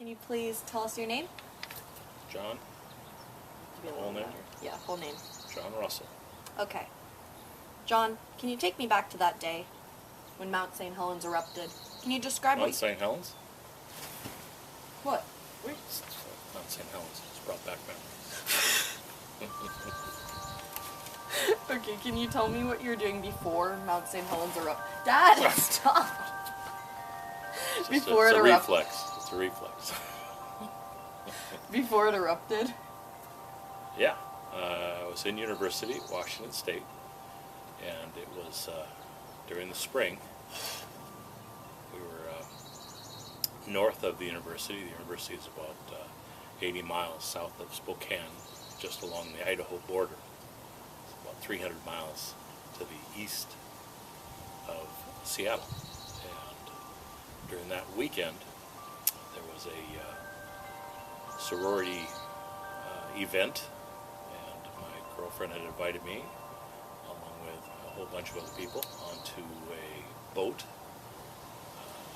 Can you please tell us your name? John. Whole name? Yeah, whole name. John Russell. Okay. John, can you take me back to that day when Mount St. Helens erupted? Can you describe Mount St. Helens? What? Wait. Mount St. Helens. It's brought back memories. Okay, can you tell me what you were doing before Mount St. Helens erupted? Dad, stop! Before it erupted. Reflex. It's a reflex. Before it erupted? Yeah. I was in university, Washington State, and it was during the spring. We were north of the university. The university is about 80 miles south of Spokane, just along the Idaho border. It's about 300 miles to the east of Seattle. And during that weekend, there was a sorority event, and my girlfriend had invited me, along with a whole bunch of other people, onto a boat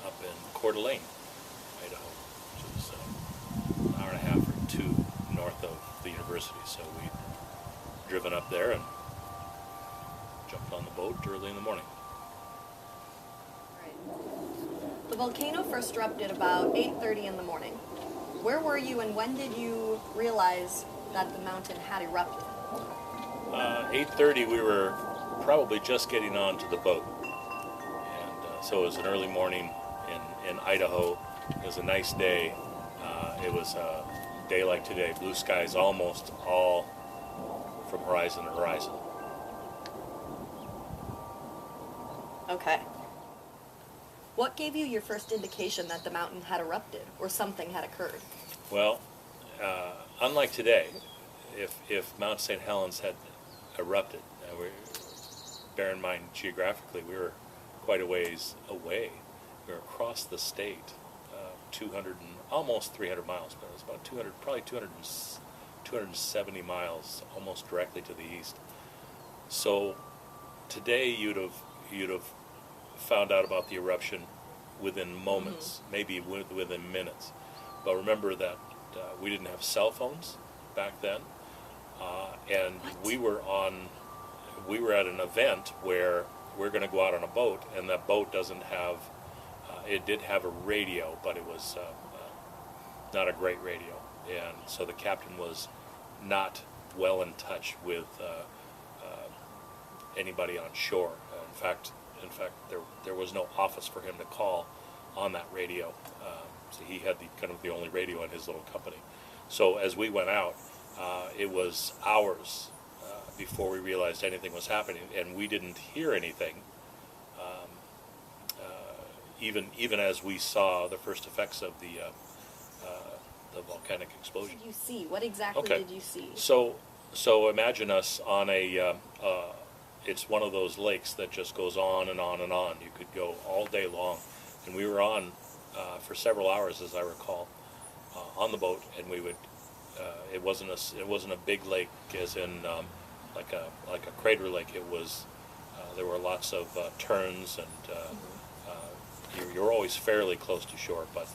up in Coeur d'Alene, Idaho, which is an hour and a half or two north of the university. So we'd driven up there and jumped on the boat early in the morning. Right. The volcano first erupted about 8:30 in the morning. Where were you and when did you realize that the mountain had erupted? 8:30 we were probably just getting onto the boat. And so it was an early morning in Idaho. It was a nice day. It was a day like today, blue skies almost all from horizon to horizon. Okay. What gave you your first indication that the mountain had erupted or something had occurred? Well, unlike today, if Mount St. Helens had erupted, bear in mind geographically we were quite a ways away. We were across the state, 200 and almost 300 miles, but it was about 200, probably 270 miles, almost directly to the east. So today you'd have found out about the eruption within moments, maybe within minutes. But remember that we didn't have cell phones back then, and we were at an event where we're going to go out on a boat, and that boat doesn't have. It did have a radio, but it was not a great radio, and so the captain was not well in touch with anybody on shore. In fact, there was no office for him to call on that radio. So he had kind of the only radio in his little company. So as we went out, it was hours before we realized anything was happening, and we didn't hear anything. Even as we saw the first effects of the volcanic explosion. What did you see? What exactly did you see? So imagine us on a. It's one of those lakes that just goes on and on and on. You could go all day long, and we were on for several hours, as I recall, on the boat, and we would. It wasn't a big lake, as in like a crater lake. It was. There were lots of turns, and you're always fairly close to shore, but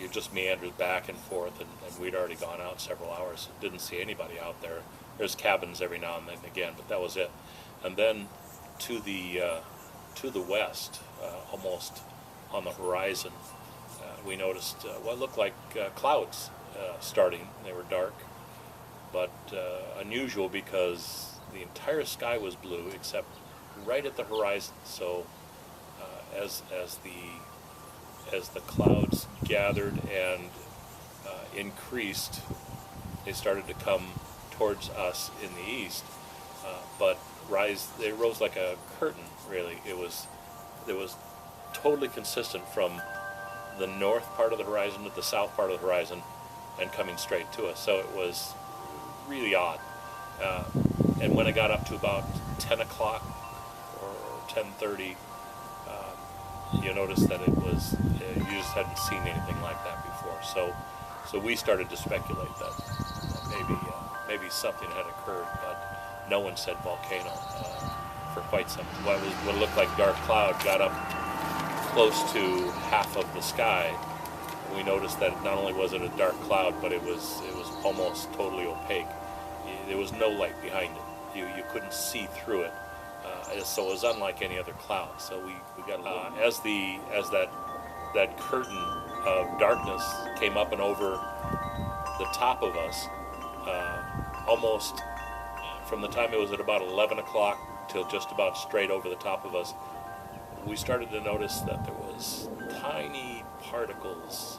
you just meandered back and forth, and we'd already gone out several hours. Didn't see anybody out there. There's cabins every now and then again, but that was it. And then to the west, almost on the horizon, we noticed what looked like clouds starting. They were dark, but unusual because the entire sky was blue except right at the horizon. So as the clouds gathered and increased, they started to come towards us in the east, but they rose like a curtain. Really, it was totally consistent from the north part of the horizon to the south part of the horizon, and coming straight to us. So it was really odd. And when it got up to about 10 o'clock or 10:30, you notice that it was you just hadn't seen anything like that before. So we started to speculate that maybe something had occurred, but no one said volcano for quite some. What looked like dark cloud got up close to half of the sky, we noticed that not only was it a dark cloud, but it was almost totally opaque. There was no light behind it. You couldn't see through it. So it was unlike any other cloud. So we got as that curtain of darkness came up and over the top of us, almost from the time it was at about 11 o'clock till just about straight over the top of us, we started to notice that there was tiny particles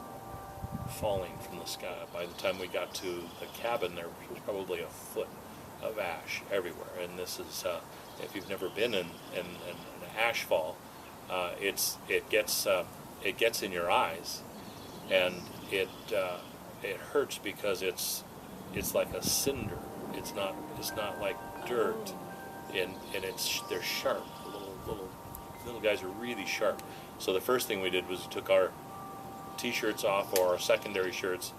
falling from the sky. By the time we got to the cabin, there was probably a foot of ash everywhere. And this is, if you've never been in an ash fall, it gets in your eyes, and it hurts because it's like a cinder. It's not like dirt, and they're sharp. Little guys are really sharp. So the first thing we did was we took our t-shirts off, or our secondary shirts,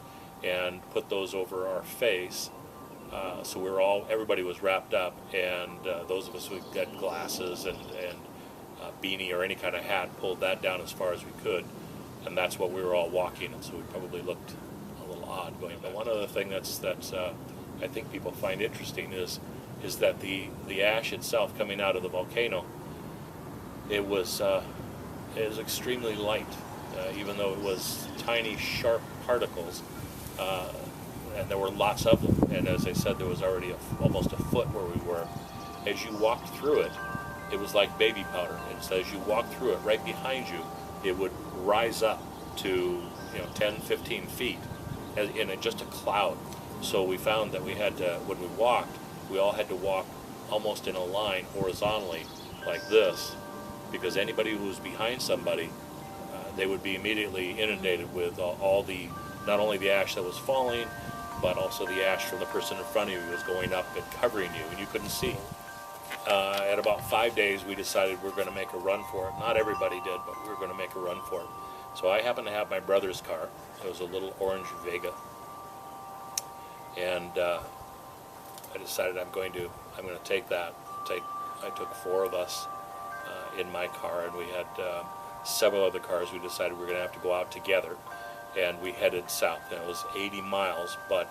and put those over our face. So everybody was wrapped up, and those of us who got glasses and beanie or any kind of hat pulled that down as far as we could, and that's what we were all walking. And so we probably looked a little odd going. But one other thing that's I think people find interesting is that the ash itself coming out of the volcano, it was extremely light, even though it was tiny, sharp particles, and there were lots of them. And as I said, there was already almost a foot where we were. As you walked through it, it was like baby powder. And so as you walked through it, right behind you, it would rise up to 10, 15 feet in just a cloud. So we found that we had to, when we walked, we all had to walk almost in a line horizontally like this, because anybody who was behind somebody, they would be immediately inundated with all the, not only the ash that was falling, but also the ash from the person in front of you was going up and covering you, and you couldn't see. At about 5 days, we decided we're going to make a run for it. Not everybody did, but we were going to make a run for it. So I happened to have my brother's car. It was a little orange Vega, and I decided I'm going to take that. I took 4 of us in my car, and we had several other cars. We decided we were going to have to go out together, and we headed south. And it was 80 miles, but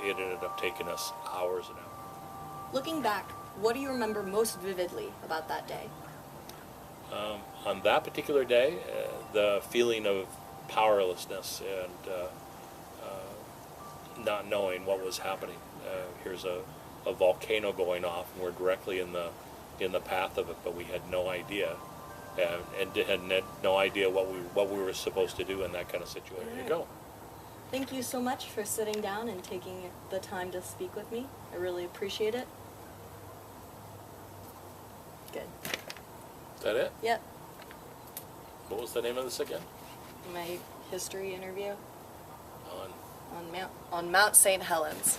it ended up taking us hours and hours. Looking back, what do you remember most vividly about that day? On that particular day, the feeling of powerlessness and not knowing what was happening. Here's a volcano going off, and we're directly in the path of it, but we had no idea, and had no idea what we were supposed to do in that kind of situation. There you go. Thank you so much for sitting down and taking the time to speak with me. I really appreciate it. Good. Is that it? Yep. What was the name of this again? My history interview On on Mount St. Helens.